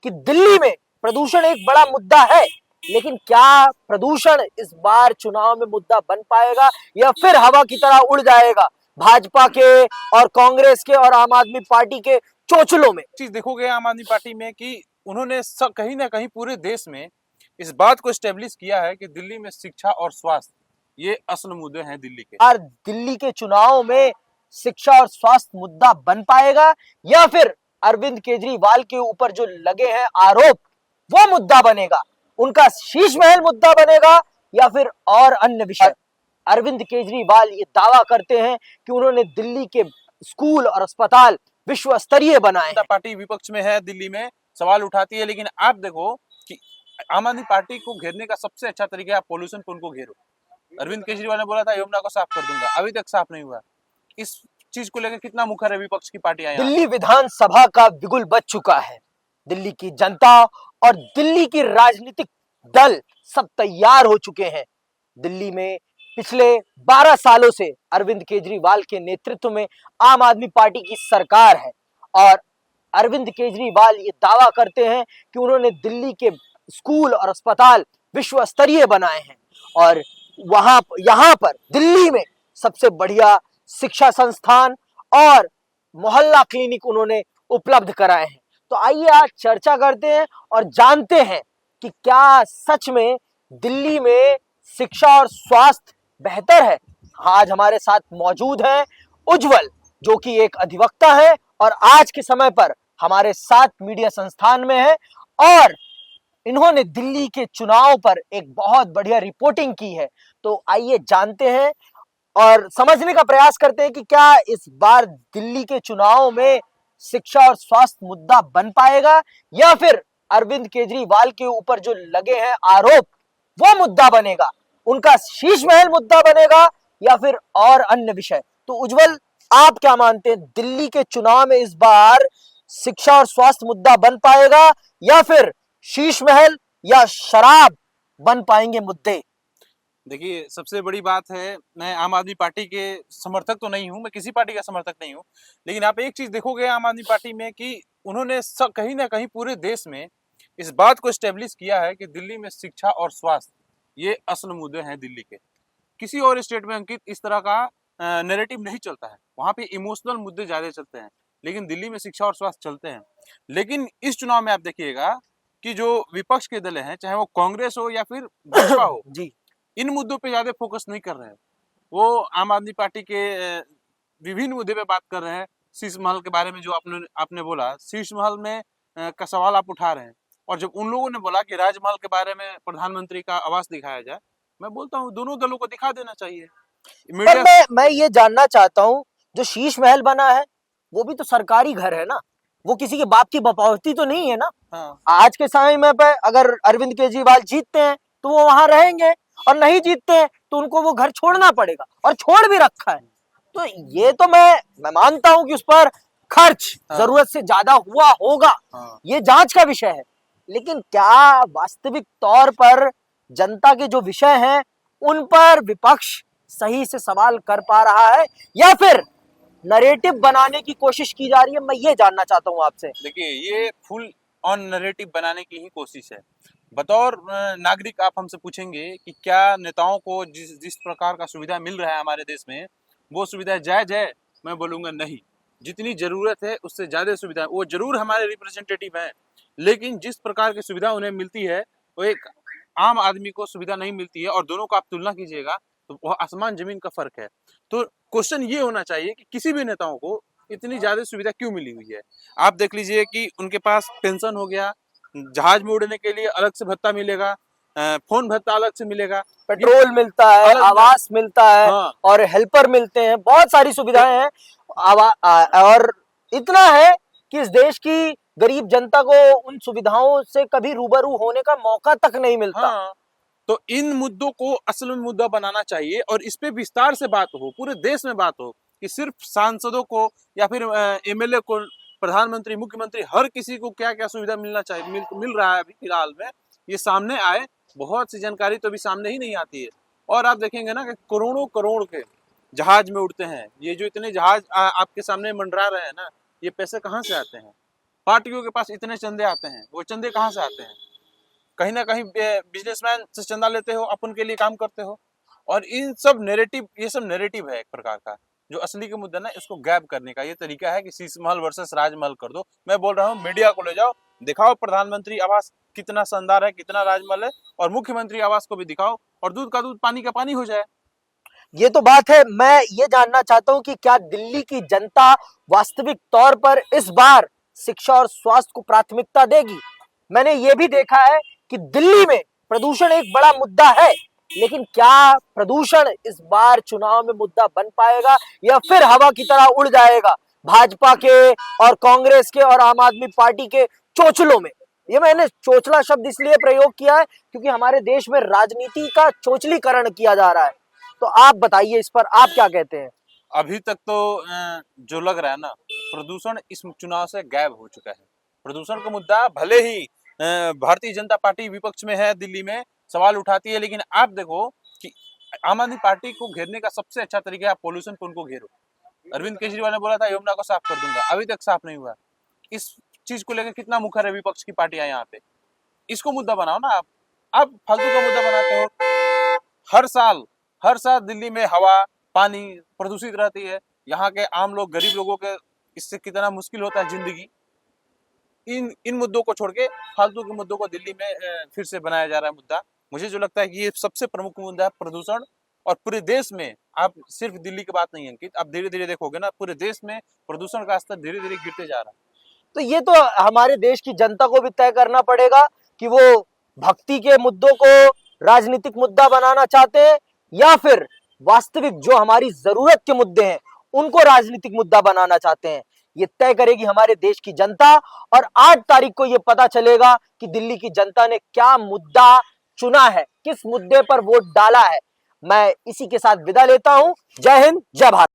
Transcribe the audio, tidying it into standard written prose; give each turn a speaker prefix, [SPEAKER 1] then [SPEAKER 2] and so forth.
[SPEAKER 1] कि दिल्ली में प्रदूषण एक बड़ा मुद्दा है, लेकिन क्या प्रदूषण इस बार चुनाव में मुद्दा बन पाएगा या फिर हवा की तरह उड़ जाएगा भाजपा के और कांग्रेस के और आम आदमी पार्टी के चोचलों में?
[SPEAKER 2] चीज देखोगे आम आदमी पार्टी में कि उन्होंने कहीं ना कहीं पूरे देश में इस बात को स्टेब्लिश किया है कि दिल्ली में शिक्षा और स्वास्थ्य ये असल मुद्दे हैं दिल्ली के।
[SPEAKER 1] और दिल्ली के चुनाव में शिक्षा और स्वास्थ्य मुद्दा बन पाएगा या फिर अरविंद केजरीवाल के ऊपर जो लगे हैं आरोप वो मुद्दा बनेगा, उनका शीश महल मुद्दा बनेगा या फिर और अन्य विषय? अरविंद केजरीवाल ये दावा करते हैं कि उन्होंने दिल्ली के स्कूल और अस्पताल विश्व स्तरीय बनाए हैं।
[SPEAKER 2] पार्टी विपक्ष में है, दिल्ली में सवाल उठाती है, लेकिन आप देखो कि आम आदमी पार्टी को घेरने का सबसे अच्छा तरीका है आप पोल्यूशन को उनको घेरो। अरविंद केजरीवाल ने बोला था यमुना को साफ कर दूंगा, अभी तक साफ नहीं हुआ। इस चीज को लेकर कितना मुखर है विपक्ष की पार्टियां।
[SPEAKER 1] दिल्ली विधानसभा का बिगुल बज चुका है, दिल्ली की जनता और दिल्ली की राजनीतिक दल सब तैयार हो चुके हैं। दिल्ली में पिछले 12 सालों से अरविंद केजरीवाल के नेतृत्व में आम आदमी पार्टी की सरकार है और अरविंद केजरीवाल ये दावा करते हैं कि उन्होंने दिल्ली के स्कूल और अस्पताल विश्व स्तरीय बनाए हैं और यहाँ पर दिल्ली में सबसे बढ़िया शिक्षा संस्थान और मोहल्ला क्लिनिक उन्होंने उपलब्ध कराए हैं। तो आइए आज चर्चा करते हैं और जानते हैं कि क्या सच में दिल्ली में शिक्षा और स्वास्थ्य बेहतर है। आज हमारे साथ मौजूद हैं उज्जवल, जो कि एक अधिवक्ता है और आज के समय पर हमारे साथ मीडिया संस्थान में है और इन्होंने दिल्ली के चुनाव पर एक बहुत बढ़िया रिपोर्टिंग की है। तो आइए जानते हैं और समझने का प्रयास करते हैं कि क्या इस बार दिल्ली के चुनाव में शिक्षा और स्वास्थ्य मुद्दा बन पाएगा या फिर अरविंद केजरीवाल के ऊपर जो लगे हैं आरोप वो मुद्दा बनेगा, उनका शीश महल मुद्दा बनेगा या फिर और अन्य विषय? तो उज्जवल, आप क्या मानते हैं, दिल्ली के चुनाव में इस बार शिक्षा और स्वास्थ्य मुद्दा बन पाएगा या फिर शीश महल या शराब बन पाएंगे मुद्दे?
[SPEAKER 2] देखिए सबसे बड़ी बात है, मैं आम आदमी पार्टी के समर्थक तो नहीं हूं, मैं किसी पार्टी का समर्थक नहीं हूं, लेकिन आप एक चीज देखोगे आम आदमी पार्टी में कि उन्होंने कहीं ना कहीं पूरे देश में इस बात को स्टेब्लिश किया है कि दिल्ली में शिक्षा और स्वास्थ्य ये असल मुद्दे हैं दिल्ली के। किसी और स्टेट में अंकित इस तरह का नैरेटिव नहीं चलता है, वहां पे इमोशनल मुद्दे ज्यादा चलते हैं, लेकिन दिल्ली में शिक्षा और स्वास्थ्य चलते हैं। लेकिन इस चुनाव में आप देखिएगा कि जो विपक्ष के दल हैं, चाहे वो कांग्रेस हो या फिर भाजपा हो
[SPEAKER 1] जी,
[SPEAKER 2] इन मुद्दों पे ज्यादा फोकस नहीं कर रहे हैं। वो आम आदमी पार्टी के विभिन्न मुद्दे पे बात कर रहे हैं। शीश महल के बारे में जो आपने बोला, शीश महल में का सवाल आप उठा रहे हैं, और जब उन लोगों ने बोला कि राजमहल के बारे में प्रधानमंत्री का आवास दिखाया जाए, मैं बोलता हूँ दोनों दलों को दिखा देना चाहिए।
[SPEAKER 1] पर मैं ये जानना चाहता हूँ, जो शीश महल बना है वो भी तो सरकारी घर है ना, वो किसी के बाप की बपावती तो नहीं है ना।
[SPEAKER 2] हाँ।
[SPEAKER 1] आज के समय में पे अगर अरविंद केजरीवाल जीतते हैं तो वो वहां रहेंगे और नहीं जीतते हैं तो उनको वो घर छोड़ना पड़ेगा और छोड़ भी रखा है। तो ये तो मैं मानता हूं कि उस पर खर्च जरूरत से ज्यादा हुआ होगा, ये जांच का विषय है, लेकिन क्या वास्तविक तौर पर जनता के जो विषय हैं उन पर विपक्ष सही से सवाल कर पा रहा है या फिर नरेटिव बनाने की कोशिश की जा रही है? मैं ये जानना चाहता हूं आपसे।
[SPEAKER 2] देखिए ये फुल ऑन नरेटिव बनाने की ही कोशिश है। बतौर नागरिक आप हमसे पूछेंगे कि क्या नेताओं को जिस प्रकार का सुविधा मिल रहा है हमारे देश में वो सुविधा जायज है? मैं बोलूँगा नहीं। जितनी ज़रूरत है उससे ज़्यादा सुविधा, वो जरूर हमारे रिप्रेजेंटेटिव हैं, लेकिन जिस प्रकार की सुविधा उन्हें मिलती है वो एक आम आदमी को सुविधा नहीं मिलती है, और दोनों को आप तुलना कीजिएगा तो वह आसमान जमीन का फर्क है। तो क्वेश्चन ये होना चाहिए कि किसी भी नेताओं को इतनी ज्यादा सुविधा क्यों मिली हुई है? आप देख लीजिए कि उनके पास पेंशन हो गया, जहाज में उड़ने के लिए अलग से भत्ता मिलेगा, फोन भत्ता अलग से मिलेगा,
[SPEAKER 1] पेट्रोल मिलता है, आवास मिलता है,
[SPEAKER 2] हाँ।
[SPEAKER 1] और हेल्पर मिलते हैं, बहुत सारी सुविधाएं हैं। और इतना है कि इस देश की गरीब जनता को उन सुविधाओं से कभी रूबरू होने का मौका तक नहीं मिलता।
[SPEAKER 2] हाँ। तो इन मुद्दों को असल में मुद्दा बनाना चाहिए और इस पे विस्तार से बात हो, पूरे देश में बात हो, कि सिर्फ सांसदों को या फिर एमएलए को, प्रधानमंत्री, मुख्यमंत्री, हर किसी को क्या क्या सुविधा मिलना चाहिए, मिल रहा है अभी फिलहाल में, ये सामने आए। बहुत सी जानकारी तो अभी सामने ही नहीं आती है। और आप देखेंगे ना कि करोड़ों करोड़ के जहाज में उड़ते हैं, ये जो इतने जहाज आपके सामने मंडरा रहे हैं ना, ये पैसे कहाँ से आते हैं? पार्टियों के पास इतने चंदे आते हैं, वो चंदे कहाँ से आते हैं? कहीं ना कहीं बिजनेसमैन से चंदा लेते हो, अपन के लिए काम करते हो। और इन सब नैरेटिव, ये सब नैरेटिव है एक प्रकार का। जो असली के मुद्दा ना, इसको गैप करने का ये तरीका है कि शीश महल वर्सेस राजमहल कर दो। मैं बोल रहा हूँ मीडिया को ले जाओ, दिखाओ प्रधानमंत्री आवास कितना शानदार है, कितना राजमहल है, और मुख्यमंत्री आवास को भी दिखाओ, और दूध का दूध पानी का पानी हो जाए।
[SPEAKER 1] ये तो बात है। मैं ये जानना चाहता हूं कि क्या दिल्ली की जनता वास्तविक तौर पर इस बार शिक्षा और स्वास्थ्य को प्राथमिकता देगी? मैंने ये भी देखा है कि दिल्ली में प्रदूषण एक बड़ा मुद्दा है, लेकिन क्या प्रदूषण इस बार चुनाव में मुद्दा बन पाएगा या फिर हवा की तरह उड़ जाएगा भाजपा के और कांग्रेस के और आम आदमी पार्टी के चोचलों में? ये मैंने चोचला शब्द इसलिए प्रयोग किया है क्योंकि हमारे देश में राजनीति का चोचलीकरण किया जा रहा है। तो आप बताइए, इस पर आप क्या कहते हैं?
[SPEAKER 2] अभी तक तो जो लग रहा है ना, प्रदूषण इस चुनाव से गायब हो चुका है। प्रदूषण का मुद्दा भले ही भारतीय जनता पार्टी विपक्ष में है, दिल्ली में सवाल उठाती है, लेकिन आप देखो कि आम आदमी पार्टी को घेरने का सबसे अच्छा तरीका है, आप पॉल्यूशन पे उनको घेरो। अरविंद केजरीवाल ने बोला था यमुना को साफ कर दूंगा, अभी तक साफ नहीं हुआ। इस चीज को लेकर कितना मुखर है विपक्ष की पार्टियां यहाँ पे। इसको मुद्दा बनाओ ना आप फालतू का मुद्दा बनाते हो। हर साल दिल्ली में हवा पानी प्रदूषित रहती है। यहाँ के आम लोग, गरीब लोगों के इससे कितना मुश्किल होता है जिंदगी। इन मुद्दों को छोड़ के फालतू के मुद्दों को दिल्ली में फिर से बनाया जा रहा है मुद्दा। मुझे जो लगता है कि ये सबसे प्रमुख मुद्दा है प्रदूषण। और पूरे देश में, आप सिर्फ दिल्ली की बात नहीं अंकित, आप धीरे धीरे देखोगे ना, पूरे देश में प्रदूषण का स्तर धीरे धीरे गिरते जा रहा है।
[SPEAKER 1] तो ये तो हमारे देश की जनता को भी तय करना पड़ेगा कि वो भक्ति के मुद्दों को राजनीतिक मुद्दा बनाना चाहते हैं या फिर वास्तविक जो हमारी जरूरत के मुद्दे हैं उनको राजनीतिक मुद्दा बनाना चाहते हैं। ये तय करेगी हमारे देश की जनता, और 8 तारीख को ये पता चलेगा कि दिल्ली की जनता ने क्या मुद्दा चुना है, किस मुद्दे पर वोट डाला है। मैं इसी के साथ विदा लेता हूं। जय हिंद, जय भारत।